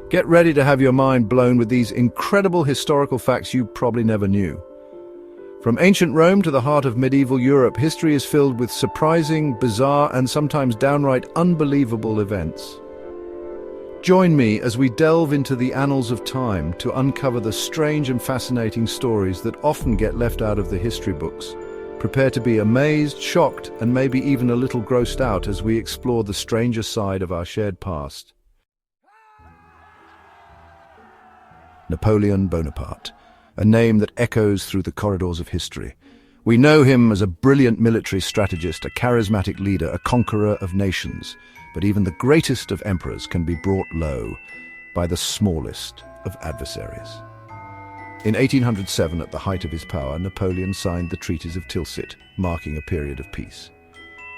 Get ready to have your mind blown with these incredible historical facts you probably never knew. From ancient Rome to the heart of medieval Europe, history is filled with surprising, bizarre, and sometimes downright unbelievable events. Join me as we delve into the annals of time to uncover the strange and fascinating stories that often get left out of the history books. Prepare to be amazed, shocked, and maybe even a little grossed out as we explore the stranger side of our shared past. Napoleon Bonaparte, a name that echoes through the corridors of history. We know him as a brilliant military strategist, a charismatic leader, a conqueror of nations. But even the greatest of emperors can be brought low by the smallest of adversaries. In 1807, at the height of his power, Napoleon signed the treaties of Tilsit, marking a period of peace.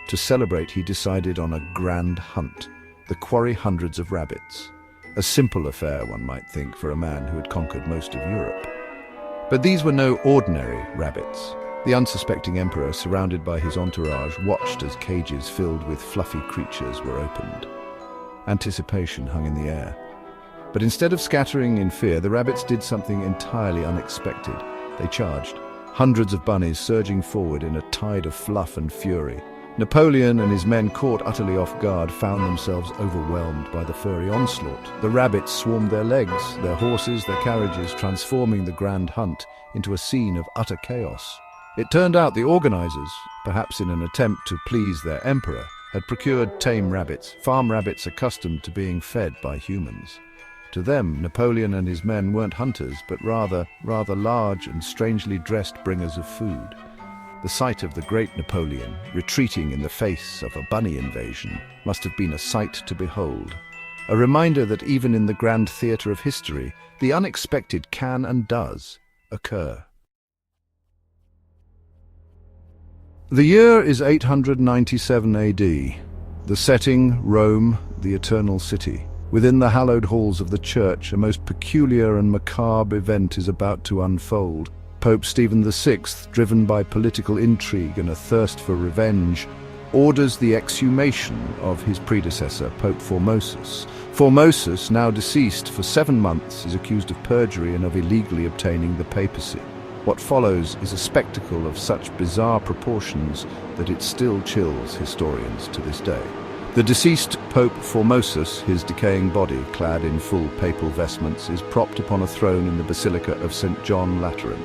To celebrate, he decided on a grand hunt, the quarry hundreds of rabbits. A simple affair, one might think, for a man who had conquered most of Europe. But these were no ordinary rabbits. The unsuspecting emperor, surrounded by his entourage, watched as cages filled with fluffy creatures were opened. Anticipation hung in the air. But instead of scattering in fear, the rabbits did something entirely unexpected. They charged, hundreds of bunnies surging forward in a tide of fluff and fury. Napoleon and his men, caught utterly off guard, found themselves overwhelmed by the furry onslaught. The rabbits swarmed their legs, their horses, their carriages, transforming the grand hunt into a scene of utter chaos. It turned out the organizers, perhaps in an attempt to please their emperor, had procured tame rabbits, farm rabbits accustomed to being fed by humans. To them, Napoleon and his men weren't hunters, but rather large and strangely dressed bringers of food. The sight of the great Napoleon retreating in the face of a bunny invasion must have been a sight to behold. A reminder that even in the grand theatre of history, the unexpected can and does occur. The year is 897 AD. The setting, Rome, the Eternal City. Within the hallowed halls of the church, a most peculiar and macabre event is about to unfold. Pope Stephen VI, driven by political intrigue and a thirst for revenge, orders the exhumation of his predecessor, Pope Formosus. Formosus, now deceased for 7 months, is accused of perjury and of illegally obtaining the papacy. What follows is a spectacle of such bizarre proportions that it still chills historians to this day. The deceased Pope Formosus, his decaying body, clad in full papal vestments, is propped upon a throne in the Basilica of St. John Lateran.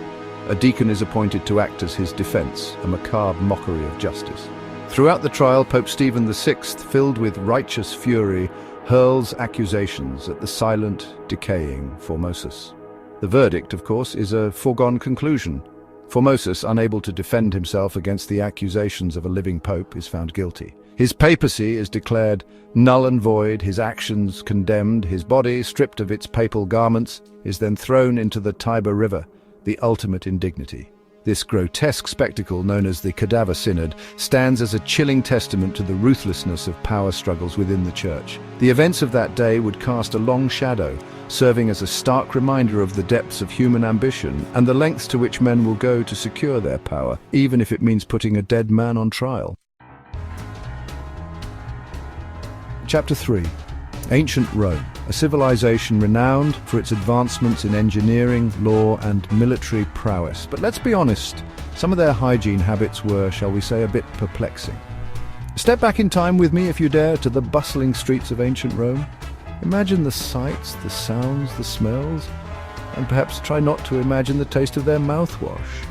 A deacon is appointed to act as his defense, a macabre mockery of justice. Throughout the trial, Pope Stephen VI, filled with righteous fury, hurls accusations at the silent, decaying Formosus. The verdict, of course, is a foregone conclusion. Formosus, unable to defend himself against the accusations of a living pope, is found guilty. His papacy is declared null and void, his actions condemned, his body, stripped of its papal garments, is then thrown into the Tiber River, the ultimate indignity. This grotesque spectacle, known as the Cadaver Synod, stands as a chilling testament to the ruthlessness of power struggles within the Church. The events of that day would cast a long shadow, serving as a stark reminder of the depths of human ambition and the lengths to which men will go to secure their power, even if it means putting a dead man on trial. Chapter 3. Ancient Rome, a civilization renowned for its advancements in engineering, law, and military prowess. But let's be honest, some of their hygiene habits were, shall we say, a bit perplexing. Step back in time with me, if you dare, to the bustling streets of ancient Rome. Imagine the sights, the sounds, the smells, and perhaps try not to imagine the taste of their mouthwash.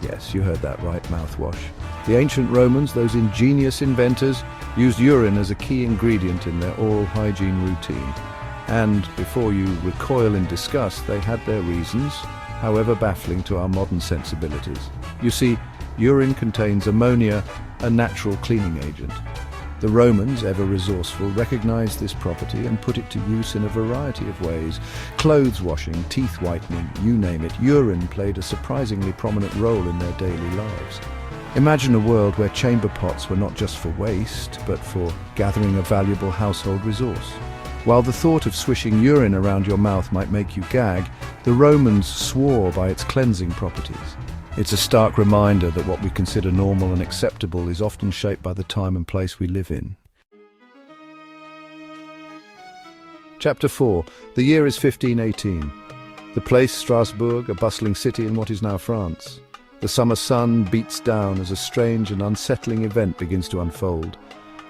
Yes, you heard that right, mouthwash. The ancient Romans, those ingenious inventors, used urine as a key ingredient in their oral hygiene routine. And, before you recoil in disgust, they had their reasons, however baffling to our modern sensibilities. You see, urine contains ammonia, a natural cleaning agent. The Romans, ever resourceful, recognized this property and put it to use in a variety of ways. Clothes washing, teeth whitening, you name it, urine played a surprisingly prominent role in their daily lives. Imagine a world where chamber pots were not just for waste, but for gathering a valuable household resource. While the thought of swishing urine around your mouth might make you gag, the Romans swore by its cleansing properties. It's a stark reminder that what we consider normal and acceptable is often shaped by the time and place we live in. Chapter 4. The year is 1518. The place, Strasbourg, a bustling city in what is now France. The summer sun beats down as a strange and unsettling event begins to unfold.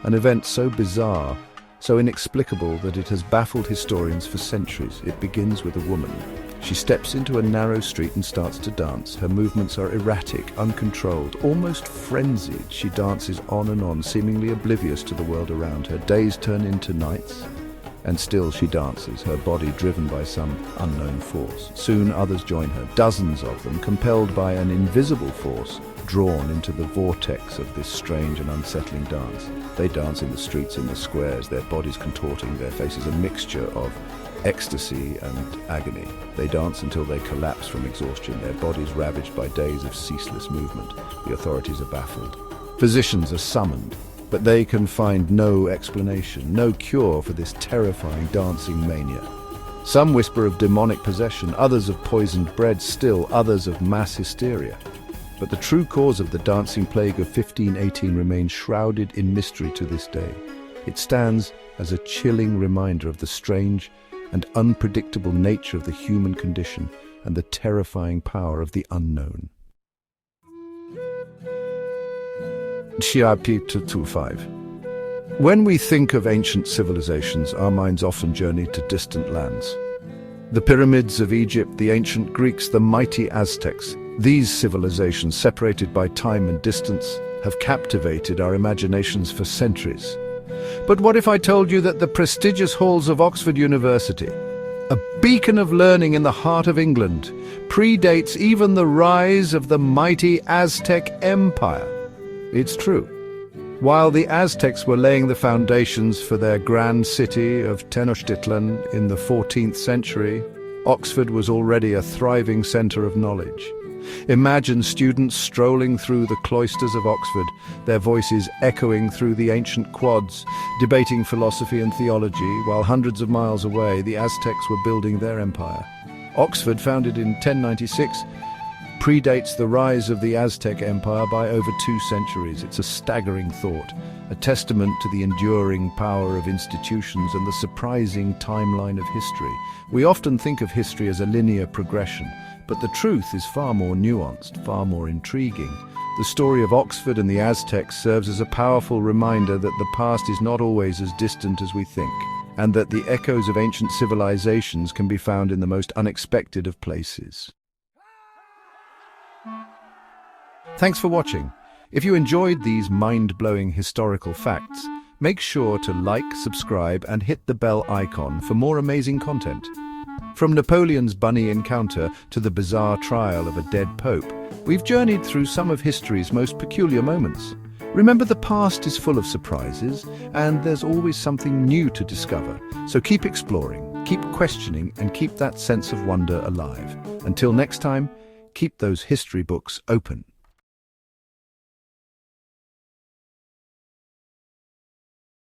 An event so bizarre, so inexplicable that it has baffled historians for centuries. It begins with a woman. She steps into a narrow street and starts to dance. Her movements are erratic, uncontrolled, almost frenzied. She dances on and on, seemingly oblivious to the world around her. Days turn into nights, and still she dances, her body driven by some unknown force. Soon others join her, dozens of them, compelled by an invisible force, drawn into the vortex of this strange and unsettling dance. They dance in the streets, in the squares, their bodies contorting, their faces a mixture of ecstasy and agony. They dance until they collapse from exhaustion, their bodies ravaged by days of ceaseless movement. The authorities are baffled. Physicians are summoned, but they can find no explanation, no cure for this terrifying dancing mania. Some whisper of demonic possession, others of poisoned bread, still others of mass hysteria. But the true cause of the dancing plague of 1518 remains shrouded in mystery to this day. It stands as a chilling reminder of the strange and unpredictable nature of the human condition and the terrifying power of the unknown. Chapter 5. When we think of ancient civilizations, our minds often journey to distant lands. The pyramids of Egypt, the ancient Greeks, the mighty Aztecs. These civilizations, separated by time and distance, have captivated our imaginations for centuries. But what if I told you that the prestigious halls of Oxford University, a beacon of learning in the heart of England, predates even the rise of the mighty Aztec Empire? It's true. While the Aztecs were laying the foundations for their grand city of Tenochtitlan in the 14th century, Oxford was already a thriving center of knowledge. Imagine students strolling through the cloisters of Oxford, their voices echoing through the ancient quads, debating philosophy and theology, while hundreds of miles away the Aztecs were building their empire. Oxford, founded in 1096, predates the rise of the Aztec Empire by over 2 centuries. It's a staggering thought, a testament to the enduring power of institutions and the surprising timeline of history. We often think of history as a linear progression, but the truth is far more nuanced, far more intriguing. The story of Oxford and the Aztecs serves as a powerful reminder that the past is not always as distant as we think, and that the echoes of ancient civilizations can be found in the most unexpected of places. Thanks for watching. If you enjoyed these mind-blowing historical facts, make sure to like, subscribe, and hit the bell icon for more amazing content. From Napoleon's bunny encounter to the bizarre trial of a dead pope, we've journeyed through some of history's most peculiar moments. Remember, the past is full of surprises, and there's always something new to discover. So keep exploring, keep questioning, and keep that sense of wonder alive. Until next time, keep those history books open.